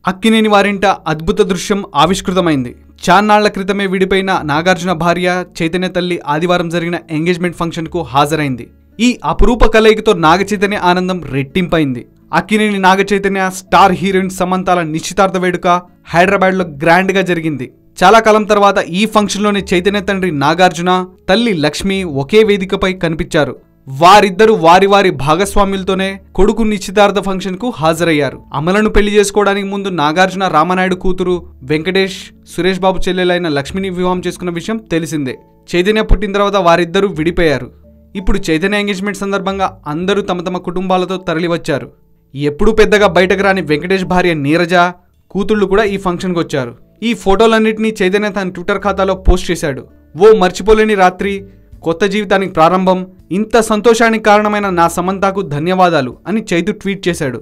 అక్కినేని వారింట అద్భుత దృశ్యం ఆవిష్కృతమైంది. చాన్నాళ్ల క్రితమే విడిపోయిన నాగార్జున భార్య చైతన్య తల్లి ఆదివారం జరిగిన ఎంగేజ్మెంట్ ఫంక్షన్ కు హాజరైంది. ఈ అపురూప కలయికతో నాగ చైతన్య ఆనందం రెట్టింపైంది. అక్కినేని నాగ చైతన్య స్టార్ హీరోయిన్ సమంతాల నిశ్చితార్థ వేడుక హైదరాబాద్ లో గ్రాండ్ గా జరిగింది. చాలా కాలం తర్వాత ఈ ఫంక్షన్ లోని చైతన్య తండ్రి నాగార్జున, తల్లి లక్ష్మి ఒకే వేదికపై కనిపించారు. వారిద్దరూ వారి వారి భాగస్వామ్యులతోనే కొడుకు నిశ్చితార్థ ఫంక్షన్ కు హాజరయ్యారు. అమలను పెళ్లి చేసుకోవడానికి ముందు నాగార్జున రామనాయుడు కూతురు వెంకటేష్, సురేష్ బాబు చెల్లెలైన లక్ష్మిని వివాహం చేసుకున్న విషయం తెలిసిందే. చైతన్య పుట్టిన తర్వాత వారిద్దరూ విడిపోయారు. ఇప్పుడు చైతన్య ఎంగేజ్మెంట్ సందర్భంగా అందరూ తమ తమ కుటుంబాలతో తరలివచ్చారు. ఎప్పుడూ పెద్దగా బయటకు రాని వెంకటేష్ భార్య నీరజ, కూతుళ్లు కూడా ఈ ఫంక్షన్కి వచ్చారు. ఈ ఫోటోలన్నింటినీ చైతన్య తన ట్విట్టర్ ఖాతాలో పోస్ట్ చేశాడు. ఓ మర్చిపోలేని రాత్రి, కొత్త జీవితానికి ప్రారంభం, ఇంత సంతోషానికి కారణమైన నా సమంతకు ధన్యవాదాలు అని చైతు ట్వీట్ చేశాడు.